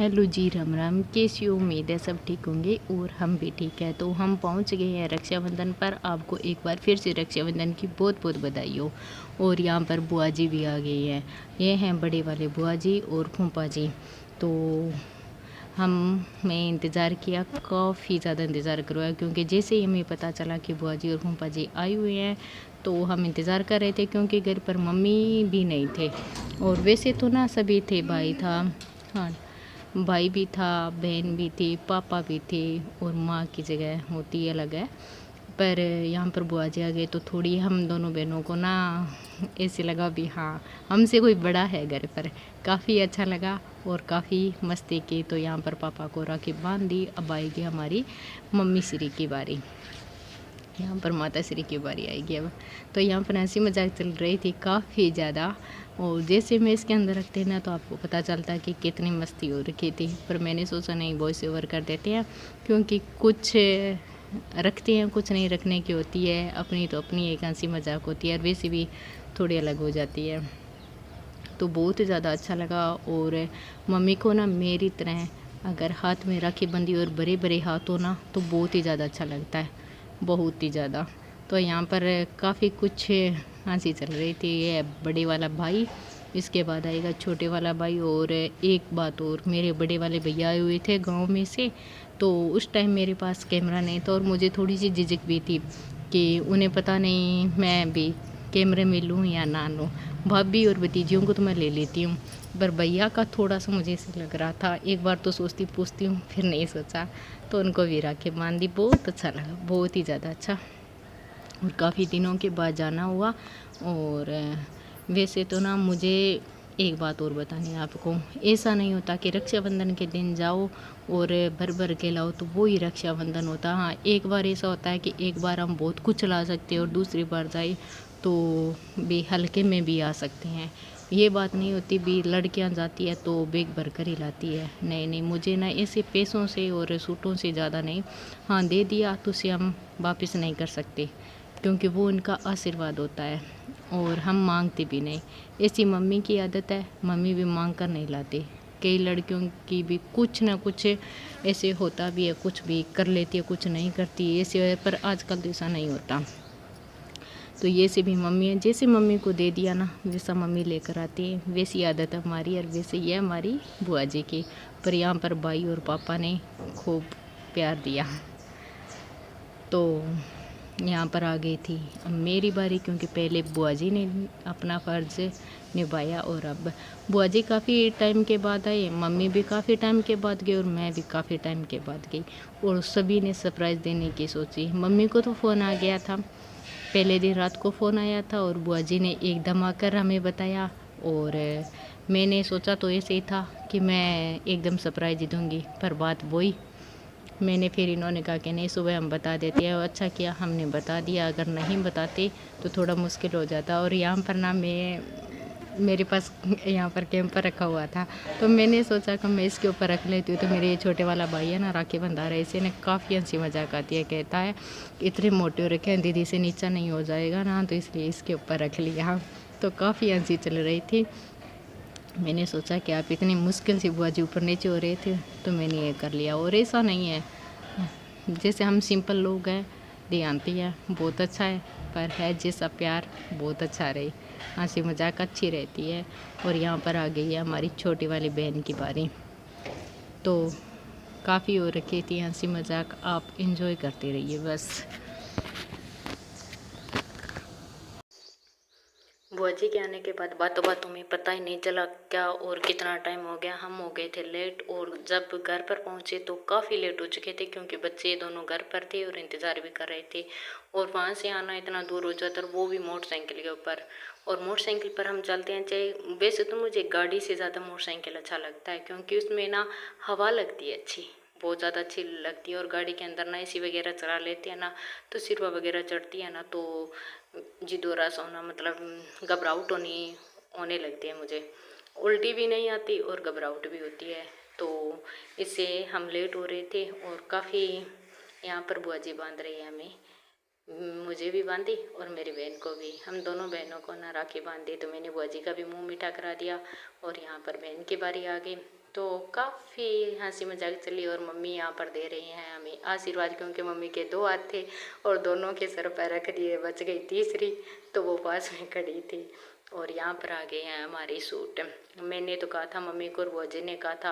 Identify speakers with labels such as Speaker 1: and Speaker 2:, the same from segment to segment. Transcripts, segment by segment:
Speaker 1: Hello जी, राम राम। कैसी हो? उम्मीद है सब ठीक होंगे और हम भी ठीक है। तो हम पहुंच गए हैं रक्षाबंधन पर। आपको एक बार फिर से रक्षाबंधन की बहुत बहुत बधाई हो। और यहाँ पर बुआ जी भी आ गई हैं। ये हैं बड़े वाले बुआ जी और फूफा जी। तो मैं इंतज़ार किया, काफ़ी ज़्यादा इंतज़ार करवाया, क्योंकि जैसे ही हमें पता चला कि बुआ जी और फूफा जी आए हुए हैं तो हम इंतज़ार कर रहे थे, क्योंकि घर पर मम्मी भी नहीं थे। और वैसे तो ना सभी थे, भाई था, हाँ, भाई भी था, बहन भी थी, पापा भी थे, और माँ की जगह होती अलग है। पर यहाँ पर बुआ जी आ गए तो थोड़ी हम दोनों बहनों को ना ऐसे लगा भी हाँ, हमसे कोई बड़ा है घर पर। काफ़ी अच्छा लगा और काफ़ी मस्ती की। तो यहाँ पर पापा को राखी बांध दी। अब आएगी हमारी मम्मी श्री की बारी, यहाँ पर माता श्री की बारी आएगी अब। तो यहाँ पर हंसी मजाक चल रही थी काफ़ी ज़्यादा। और जैसे मैं इसके अंदर रखते ना तो आपको पता चलता कि कितनी मस्ती हो रखी थी। पर मैंने सोचा नहीं, वॉइस ओवर कर देते हैं, क्योंकि कुछ रखते हैं, कुछ नहीं रखने की होती है। अपनी तो अपनी एक हंसी मजाक होती है, और वैसे भी थोड़ी अलग हो जाती है। तो बहुत ही ज़्यादा अच्छा लगा। और मम्मी को ना मेरी तरह अगर हाथ में राखी बंधी और बड़े बड़े हाथ हो ना तो बहुत ही ज़्यादा अच्छा लगता है, बहुत ही ज़्यादा। तो यहाँ पर काफ़ी कुछ हंसी चल रही थी। ये बड़े वाला भाई, इसके बाद आएगा छोटे वाला भाई। और एक बात और, मेरे बड़े वाले भैया आए हुए थे गांव में से, तो उस टाइम मेरे पास कैमरा नहीं था और मुझे थोड़ी सी झिझक भी थी कि उन्हें पता नहीं मैं भी कैमरे में लूँ या ना लूँ। भाभी और भतीजियों को तो मैं ले लेती हूँ, पर भैया का थोड़ा सा मुझे ऐसे लग रहा था। एक बार तो सोचती पूछती हूँ, फिर नहीं सोचा, तो उनको भी राखी बांध दी। बहुत अच्छा लगा, बहुत ही ज़्यादा अच्छा। और काफ़ी दिनों के बाद जाना हुआ। और वैसे तो ना मुझे एक बात और बतानी है आपको, ऐसा नहीं होता कि रक्षाबंधन के दिन जाओ और भर भर के लाओ तो वो ही रक्षाबंधन होता। हाँ, एक बार ऐसा होता है कि एक बार हम बहुत कुछ ला सकते हैं और दूसरी बार जाए तो भी हल्के में भी आ सकते हैं। ये बात नहीं होती भी लड़कियां जाती है तो बैग भर कर ही लाती है। नहीं नहीं, मुझे ना ऐसे पैसों से और सूटों से ज़्यादा नहीं। हाँ, दे दिया तो उसे हम वापस नहीं कर सकते, क्योंकि वो उनका आशीर्वाद होता है और हम मांगते भी नहीं। ऐसी मम्मी की आदत है, मम्मी भी मांग कर नहीं लाती। कई लड़कियों की भी कुछ ना कुछ ऐसे होता भी है, कुछ भी कर लेती है, कुछ नहीं करती ऐसे। पर आजकल तो ऐसा नहीं होता। तो ये से भी मम्मी है, जैसे मम्मी को दे दिया ना वैसा मम्मी लेकर आती है। वैसी आदत है हमारी, और वैसे ये हमारी बुआ जी की। पर यहाँ पर भाई और पापा ने खूब प्यार दिया। तो यहाँ पर आ गई थी अब मेरी बारी, क्योंकि पहले बुआ जी ने अपना फ़र्ज़ निभाया और अब बुआ जी काफ़ी टाइम के बाद आई, मम्मी भी काफ़ी टाइम के बाद गई और मैं भी काफ़ी टाइम के बाद गई। और सभी ने सरप्राइज़ देने की सोची। मम्मी को तो फ़ोन आ गया था, पहले दिन रात को फ़ोन आया था और बुआ जी ने एकदम आकर हमें बताया। और मैंने सोचा तो ऐसे ही था कि मैं एकदम सरप्राइज़ दूँगी, पर बात वही। मैंने फिर इन्होंने कहा कि नहीं, सुबह हम बता देते हैं। और अच्छा किया हमने बता दिया, अगर नहीं बताते तो थोड़ा मुश्किल हो जाता। और यहाँ पर ना मेरे पास यहाँ पर कैंपर रखा हुआ था, तो मैंने सोचा कि मैं इसके ऊपर रख लेती हूँ। तो मेरे ये छोटे वाला भाई है ना, राखी बंधा रहा है, इसे ना काफ़ी हंसी मजाक आती है। कहता है इतने मोटे हो रखे हैं दीदी, से नीचा नहीं हो जाएगा ना, तो इसलिए इसके ऊपर रख लिया। तो काफ़ी हंसी चल रही थी। मैंने सोचा कि आप इतनी मुश्किल से बुआ जी ऊपर नीचे हो रहे थे तो मैंने ये कर लिया। और ऐसा नहीं है, जैसे हम सिंपल लोग हैं, ध्यानती है बहुत अच्छा है, पर है जैसा प्यार बहुत अच्छा रहे, हंसी मजाक अच्छी रहती है। और यहाँ पर आ गई है हमारी छोटी वाली बहन की बारी। तो काफ़ी हो रखी थी हंसी मजाक, आप इंजॉय करते रहिए बस। बुआ जी के आने के बाद बातों बातों में पता ही नहीं चला क्या और कितना टाइम हो गया। हम हो गए थे लेट, और जब घर पर पहुंचे तो काफ़ी लेट हो चुके थे, क्योंकि बच्चे दोनों घर पर थे और इंतज़ार भी कर रहे थे। और वहाँ से आना इतना दूर हो जाता, वो भी मोटरसाइकिल के ऊपर। और मोटरसाइकिल पर हम चलते हैं, चाहे वैसे तो मुझे गाड़ी से ज़्यादा मोटरसाइकिल अच्छा लगता है, क्योंकि उसमें ना हवा लगती है अच्छी, बहुत ज़्यादा अच्छी लगती है। और गाड़ी के अंदर ना एसी वगैरह चला लेते हैं ना, तो सिरवा वगैरह चढ़ती है ना, तो जिदोरा सा होना, मतलब घबराहट होने लगती है मुझे। उल्टी भी नहीं आती और घबराहट भी होती है। तो इससे हम लेट हो रहे थे और काफ़ी यहाँ पर बुआ जी बांध रही है हमें, मुझे भी बांधी और मेरी बहन को भी। हम दोनों बहनों को ना राखी बांध दी। तो मैंने बुआ जी का भी मुंह मीठा करा दिया और यहाँ पर बहन की बारी आ गई। तो काफ़ी हंसी मजाक चली और मम्मी यहाँ पर दे रही हैं हमें आशीर्वाद, क्योंकि मम्मी के 2 हाथ थे और दोनों के सर पर रख दिए, बच गई तीसरी, तो वो पास में खड़ी थी। और यहाँ पर आ गए हैं हमारे सूट। मैंने तो कहा था मम्मी को और वो अजय ने कहा था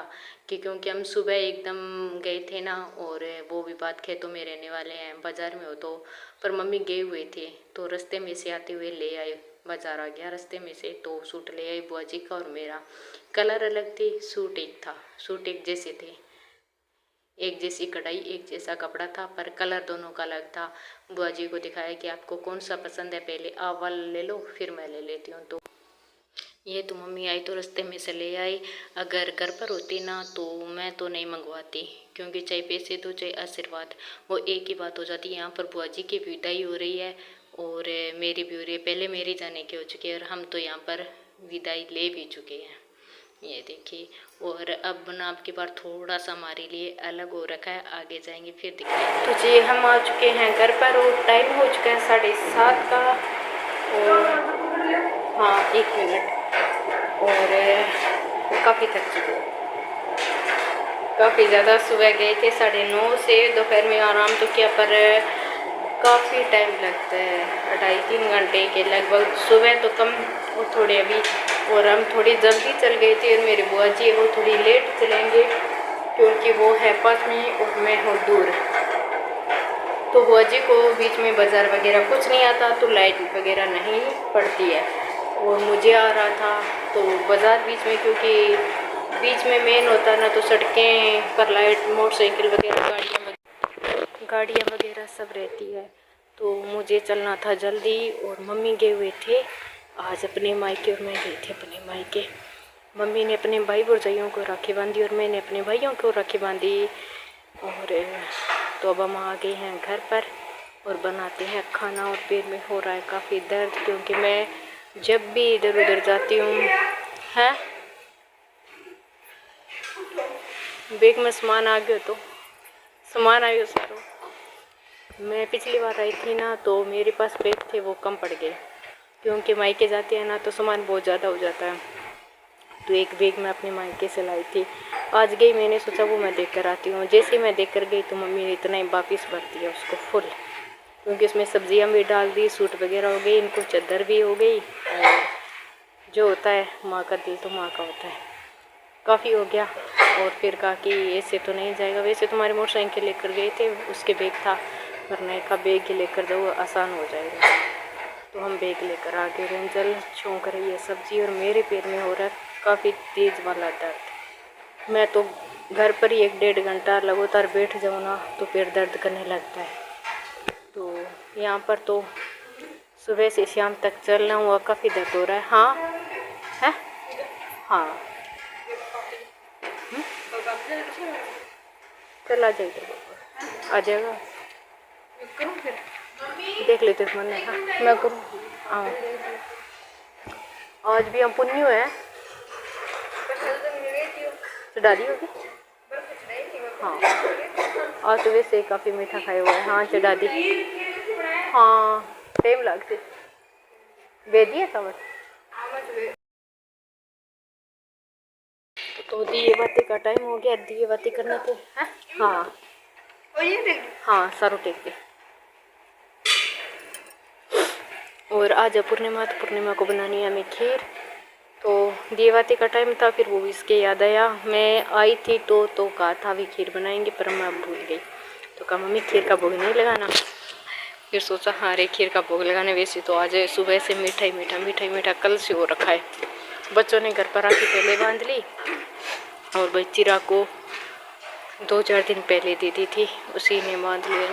Speaker 1: कि क्योंकि हम सुबह एकदम गए थे ना, और वो भी बात खेतों में रहने वाले हैं, बाज़ार में हो तो, पर मम्मी गए हुए थे तो रास्ते में से आते हुए ले आए, बाज़ार आ गया रास्ते में से, तो सूट ले आई बुआ जी का और मेरा। कलर अलग थे, सूट एक था, सूट एक जैसे थे, एक जैसी कढ़ाई एक जैसा कपड़ा था, पर कलर दोनों का अलग था। बुआ जी को दिखाया कि आपको कौन सा पसंद है, पहले आप वाला ले लो फिर मैं ले लेती हूँ। तो ये तो मम्मी आई तो रास्ते में से ले आई, अगर घर पर होती ना तो मैं तो नहीं मंगवाती, क्योंकि चाहे पैसे दो चाहे आशीर्वाद, वो एक ही बात हो जाती है। यहाँ पर बुआ जी की विदाई हो रही है और मेरी भी हो रही है, पहले मेरी जाने की हो चुकी है और हम तो यहाँ पर विदाई ले भी चुके हैं, ये देखिए। और अब ना आपकी बार थोड़ा सा हमारे लिए अलग हो रखा है, आगे जाएंगे फिर दिखाएंगे। तो जी हम आ चुके हैं घर पर और टाइम हो चुका है 7:30 का, और हाँ 1 मिनट, और काफ़ी थक चुके हैं, काफ़ी ज़्यादा। सुबह गए थे 9:30 से, दोपहर में आराम तो किया, पर काफ़ी टाइम लगता है, 2.5-3 घंटे के लगभग। सुबह तो कम और थोड़े अभी, और हम थोड़ी जल्दी चल गए थे और मेरी बुआ जी वो थोड़ी लेट चलेंगे क्योंकि वो है पास में और मैं हूँ दूर। तो बुआ जी को बीच में बाज़ार वगैरह कुछ नहीं आता, तो लाइट वगैरह नहीं पड़ती है, और मुझे आ रहा था तो बाज़ार बीच में, क्योंकि बीच में मेन होता है ना, तो सड़कें पर लाइट, मोटरसाइकिल वगैरह, गाड़ियाँ वगैरह सब रहती है, तो मुझे चलना था जल्दी। और मम्मी गए हुए थे आज अपने मायके और मैं गई थी अपने मायके। मम्मी ने अपने भाई भौजाइयों को राखी बांधी और मैंने अपने भाइयों को राखी बांधी, और तो अब हम आ गए हैं घर पर और बनाते हैं खाना। और पेट में हो रहा है काफ़ी दर्द, क्योंकि मैं जब भी इधर उधर जाती हूँ है, बैग में सामान आ गया, तो सामान आयो सारो। मैं पिछली बार आई थी ना तो मेरे पास बैग थे वो कम पड़ गए, क्योंकि मायके जाते हैं ना तो सामान बहुत ज़्यादा हो जाता है, तो एक बैग मैं अपने मायके से लाई थी। आज गई, मैंने सोचा वो मैं देख कर आती हूँ। जैसे ही मैं देख कर गई तो मम्मी ने इतना ही वापस भर दिया उसको फुल, क्योंकि उसमें सब्जियाँ भी डाल दी, सूट वगैरह हो गई, इनको चादर भी हो गई, और जो होता है माँ का दिल तो माँ का होता है, काफ़ी हो गया। और फिर कहा कि ऐसे तो नहीं जाएगा, वैसे तुम्हारे मोटरसाइकिल लेकर गए थे, उसके बैग था, वरना का बैग ही लेकर जाओ आसान हो जाएगा। तो हम बैग लेकर आ गए। रेंजल छौंक रही है सब्जी और मेरे पैर में हो रहा है काफ़ी तेज़ वाला दर्द। मैं तो घर पर ही 1-1.5 घंटा लगातार बैठ जाऊँ ना तो पैर दर्द करने लगता है। तो यहाँ पर तो सुबह से शाम तक चलना हुआ, काफ़ी दर्द हो रहा है। हाँ है, हाँ चल आ जाएगा, आ जाएगा, देख लेते मन है। हाँ मैं करूँ, हाँ आज भी हम पुन्नी है, चढ़ा दी होगी। हाँ आज तो वैसे काफ़ी मीठा खाया हुआ है। हाँ चढ़ा दी, हाँ टाइम लगते दे दिया था बस। तो दिए बाती का टाइम हो गया, दिए बाती करने के। हाँ हाँ सारो टेक दे। और आज पूर्णिमा, तो पूर्णिमा को बनानी है हमें खीर। तो दिए बाती का टाइम था, फिर वो इसके याद आया, मैं आई थी तो कहा था भी खीर बनाएंगे, पर मैं भूल गई। तो कहा मम्मी खीर का भोग नहीं लगाना। फिर सोचा हाँ रे खीर का भोग लगाने, वैसे तो आज सुबह से मीठा ही मीठा कल से हो रखा है। बच्चों ने घर पर आके पहले बांध ली, और बच्चीरा को 2-4 दिन पहले दे दी थी, उसी ने बांध लिया।